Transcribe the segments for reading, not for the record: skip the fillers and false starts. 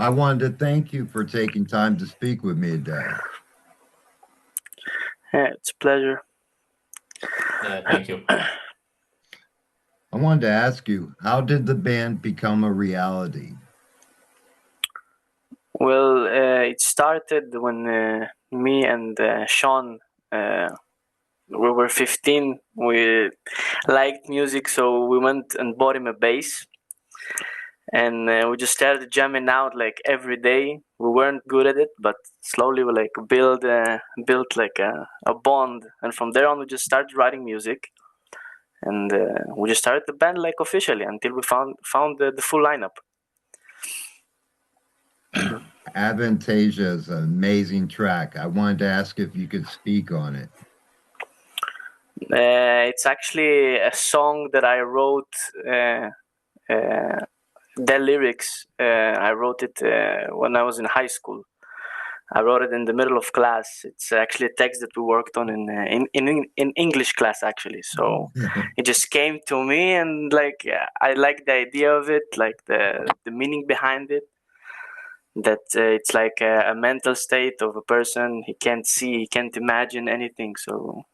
I wanted to thank you for taking time to speak with me today. Yeah, it's a pleasure. Yeah, thank you. I wanted to ask you, how did the band become a reality? Well, it started when me and Sean we were 15. We liked music, so we went and bought him a bass, and we just started jamming out like every day. We weren't good at it, but slowly we like built like a bond, and from there on we just started writing music, and we just started the band like officially until we found the full lineup. Advantasia is an amazing track. I wanted to ask if you could speak on it. It's actually a song that I wrote. The lyrics, I wrote it when I was in high school. I wrote it in the middle of class. It's actually a text that we worked on in English class actually. So it just came to me, and like I like the idea of it, like the meaning behind it. That it's like a mental state of a person. He can't see, he can't imagine anything. So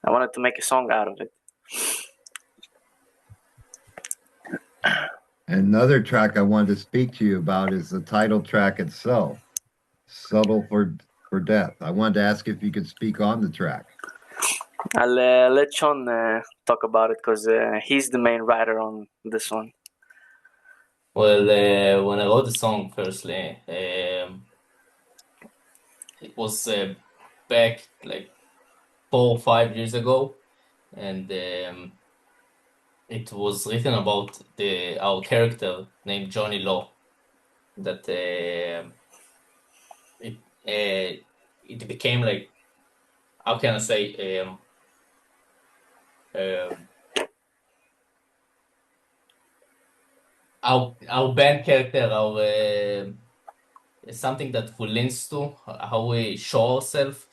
I wanted to make a song out of it. Another track I wanted to speak to you about is the title track itself, Subtle for Death. I wanted to ask if you could speak on the track. I'll let Sean talk about it because he's the main writer on this one. Well, when I wrote the song, firstly, it was back like 4 or 5 years ago, and it was written about our character named Johnny Law. That it became like, how can I say, our band character, our something that we leans to, how we show ourselves.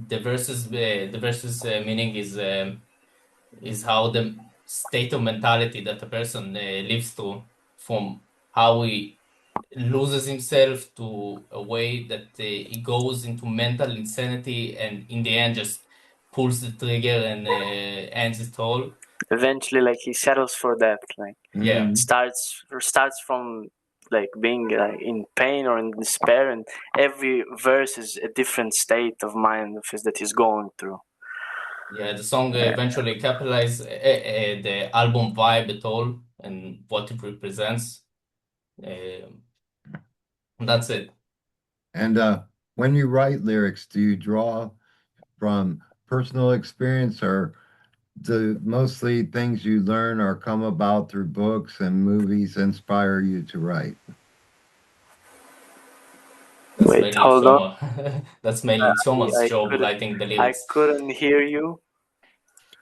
The verses meaning is how the state of mentality that a person lives through, from how he loses himself to a way that he goes into mental insanity, and in the end just pulls the trigger and ends it all. Eventually, like he settles for that. Like Yeah. starts from like being in pain or in despair, and every verse is a different state of mind of his that he's going through. Yeah, the song eventually capitalized the album vibe at all and what it represents. That's it. And when you write lyrics, do you draw from personal experience, or do mostly things you learn or come about through books and movies inspire you to write? That's Wait, mainly hold on. Soma. That's mainly Soma's job, writing the I lyrics. couldn't hear you.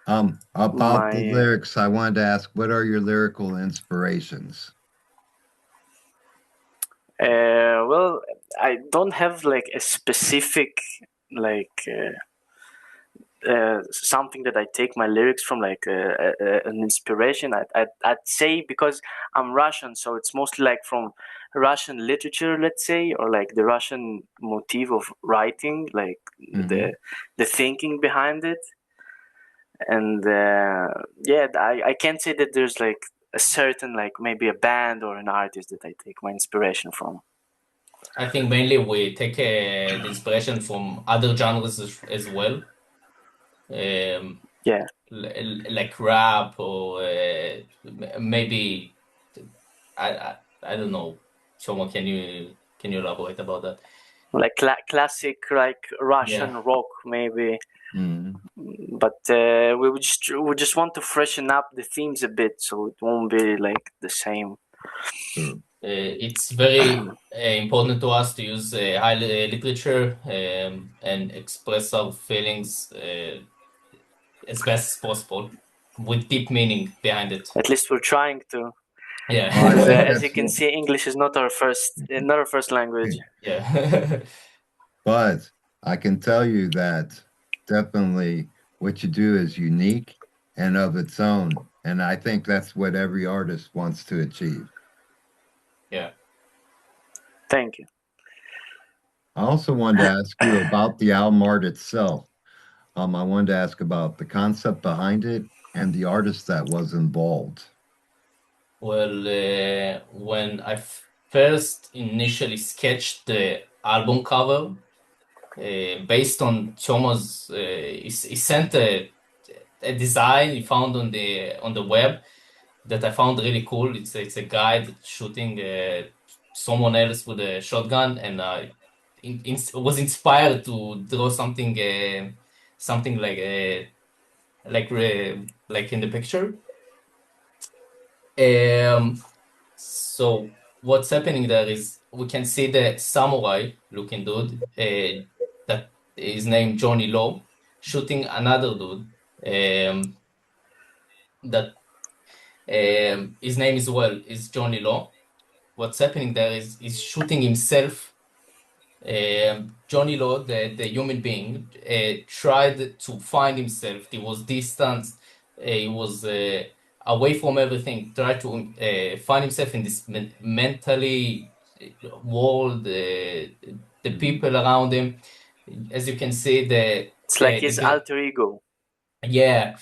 About the My lyrics, I wanted to ask, what are your lyrical inspirations? well, I don't have like a specific like. Something that I take my lyrics from, like an inspiration. I'd say because I'm Russian, so it's mostly like from Russian literature, let's say, or like the Russian motif of writing, like the thinking behind it. And yeah, I can't say that there's like a certain, like maybe a band or an artist that I take my inspiration from. I think mainly we take the inspiration from other genres as well. Yeah, Like rap or maybe I don't know. Soma, can you elaborate about that? like classic, like Russian Yeah. rock, maybe. Mhm. But we just want to freshen up the themes a bit, so it won't be like the same. True. It's very important to us to use high literature and express our feelings as best as possible with deep meaning behind it. At least we're trying to, Well, I because Yeah. think as you that's can see, English is not our first language. Yeah. but I can tell you that definitely what you do is unique and of its own. And I think that's what every artist wants to achieve. Yeah. Thank you. I also wanted to ask you about the album art itself. I wanted to ask about the concept behind it and the artist that was involved. Well, when I first initially sketched the album cover, based on Thomas, he sent a design he found on the web that I found really cool. It's a guy that's shooting someone else with a shotgun, and was inspired to draw something like in the picture. Um, so what's happening there is we can see the samurai looking dude that is named Johnny Law shooting another dude that his name is Johnny Law. What's happening there is he's shooting himself. Johnny Law, the human being, tried to find himself. He was distant. He was away from everything. Tried to find himself in this mentally world. The people around him, as you can see, It's like the his alter ego. yeah,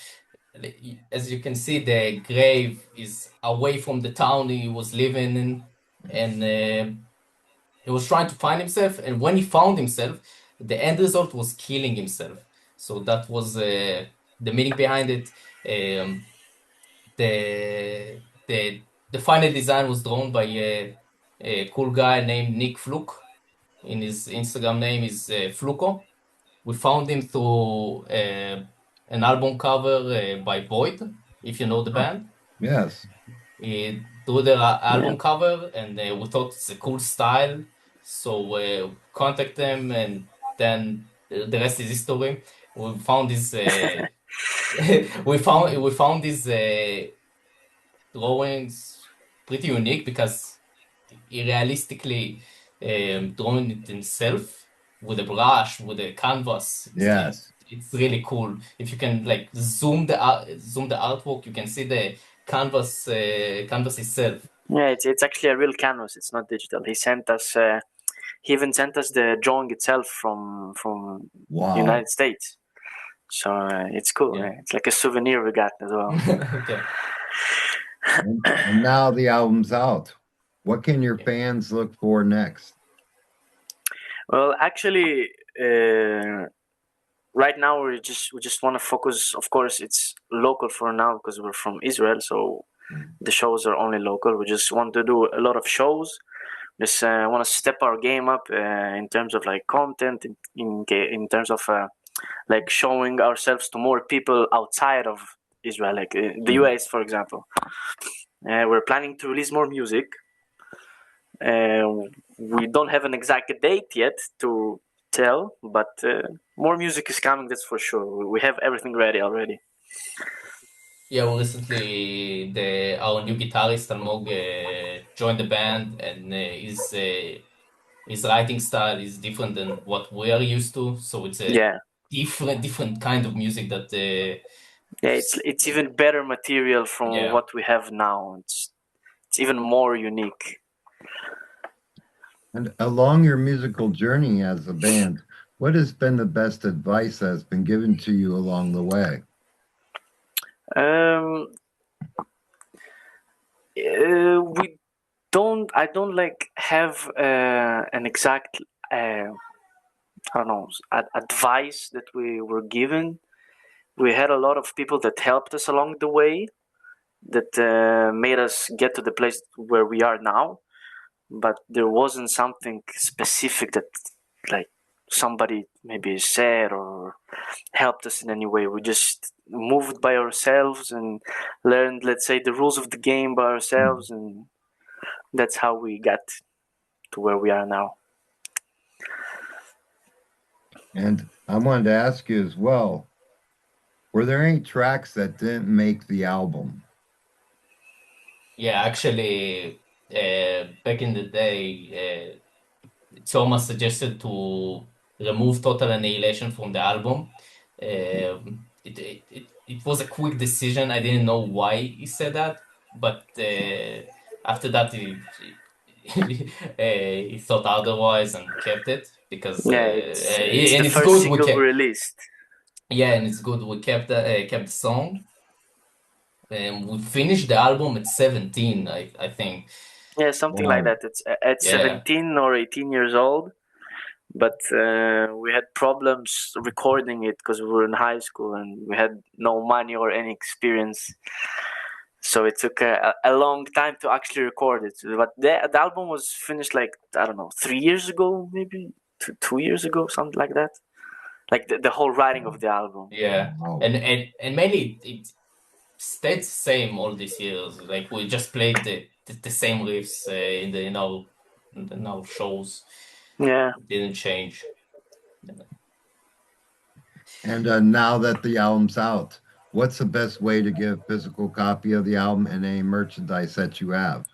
as you can see, the grave is away from the town he was living in, and he was trying to find himself. And when he found himself, the end result was killing himself. So that was the meaning behind it. Um, the final design was drawn by a cool guy named Nick Fluke. In his Instagram name is Fluko. We found him through an album cover by Boyd, if you know the Oh, band. yes. He drew the Yeah. album cover, and we thought it's a cool style, so contact them, and then the rest is history. We found this. We found these drawings pretty unique because he realistically drawn it himself with a brush, with a canvas. Yes. It's really cool. If you can like zoom the artwork, you can see the canvas itself. Yeah, it's actually a real canvas. It's not digital. He sent us. He even sent us the drawing itself from Wow. United States. So it's cool. Yeah. Yeah. It's like a souvenir we got as well. Okay. And now the album's out. What can your Yeah. fans look for next? Well, actually, right now we just want to focus. Of course, it's local for now because we're from Israel, so the shows are only local. We just want to do a lot of shows. Just want to step our game up in terms of like content, in terms of like showing ourselves to more people outside of Israel, like the US, for example. We're planning to release more music. Uh, we don't have an exact date yet to tell, but more music is coming. That's for sure. We have everything ready already. Yeah, well, recently the our new guitarist Almog joined the band, and his writing style is different than what we are used to. So it's a Yeah, different kind of music that yeah. It's even better material from yeah. what we have now. It's even more unique. And along your musical journey as a band, what has been the best advice that's been given to you along the way? Um, we don't. I don't like have an exact. I don't know, advice that we were given. We had a lot of people that helped us along the way, that made us get to the place where we are now. But there wasn't something specific that, like, somebody maybe said or helped us in any way. We just moved by ourselves and learned, let's say, the rules of the game by ourselves, and that's how we got to where we are now. And I wanted to ask you as well, were there any tracks that didn't make the album? Yeah, actually, back in the day, Thomas suggested to remove Total Annihilation from the album. It was a quick decision. I didn't know why he said that, but after that, he thought otherwise and kept it because Yeah, it's the and it's first good we single we kept. released. Yeah, and it's good we kept the song. And we finished the album at 17, I think. Yeah, something like Wow. that. It's at Yeah, 17 or 18 years old, but we had problems recording it because we were in high school and we had no money or any experience. So it took a long time to actually record it. But the album was finished like, I don't know, 3 years ago, maybe 2 years ago, something like that. Like the whole writing of the album. yeah. Wow. And mainly it stayed the same all these years. Like we just played the same riffs in our shows. Yeah. It didn't change. And now that the album's out, what's the best way to get a physical copy of the album and any merchandise that you have?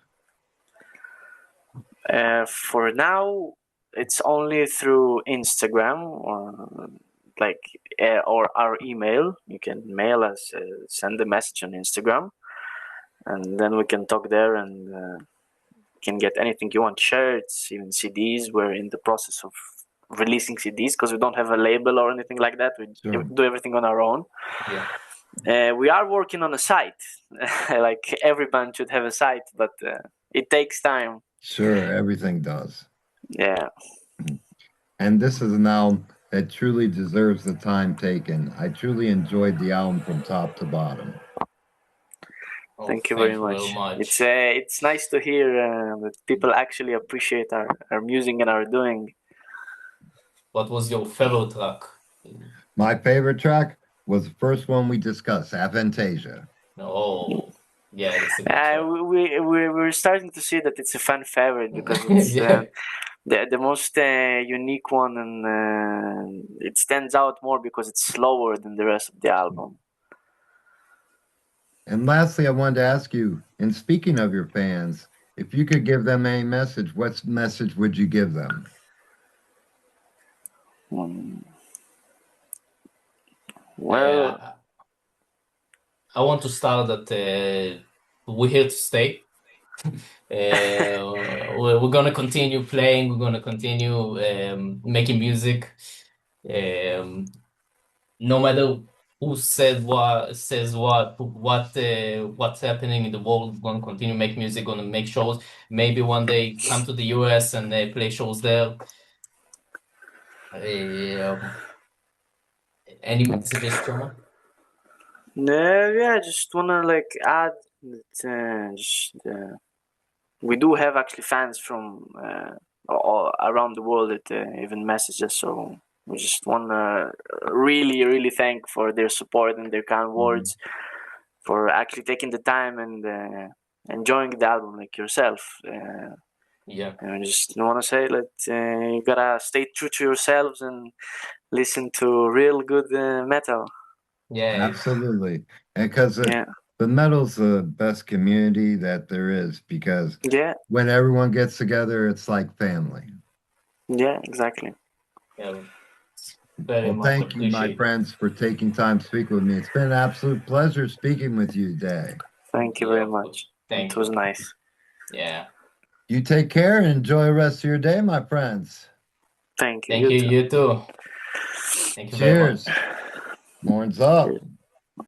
For now, it's only through Instagram or like or our email. You can mail us, send a message on Instagram, and then we can talk there and can get anything you want, shirts, even CDs. We're in the process of releasing CDs because we don't have a label or anything like that. We Sure. do everything on our own. Yeah. We are working on a site. Like every band should have a site, but it takes time. Sure, everything does. Yeah. And this is an album that truly deserves the time taken. I truly enjoyed the album from top to bottom. Oh, Thank you very thank you very much. much. It's nice to hear that people actually appreciate our music and our doing. What was your favorite track? My favorite track was the first one we discussed, Aphantasia. Oh, yeah, that's a good track. We're starting to see that it's a fan favorite because it's Yeah, the most unique one, and it stands out more because it's slower than the rest of the album. And lastly, I wanted to ask you, in speaking of your fans, if you could give them a message, what message would you give them? Mm. Well, uh, I want to start that we're here to stay. We're gonna continue playing. We're gonna continue making music. Um, no matter who what's happening in the world, we're gonna continue make music. Gonna make shows. Maybe one day come to the US and play shows there. Um, any messages, Choma? no, yeah, I just wanna like add that we do have actually fans from all around the world that even message us. So we just wanna really, really thank for their support and their kind words, for actually taking the time and enjoying the album like yourself. Yeah. And I just want to say that you gotta stay true to yourselves and listen to real good metal. Yeah, Absolutely. And because Yeah, the metal's the best community that there is, because yeah, when everyone gets together, it's like family. yeah, exactly. yeah, very Well, much thank you, my appreciate. friends, for taking time to speak with me. It's been an absolute pleasure speaking with you today. Thank you Yeah, very of course. much. It Thank was you. nice. Yeah. You take care and enjoy the rest of your day, my friends. Thank you. Thank You you, too. you too. Thank you very Cheers. much. Horns up. Cheers.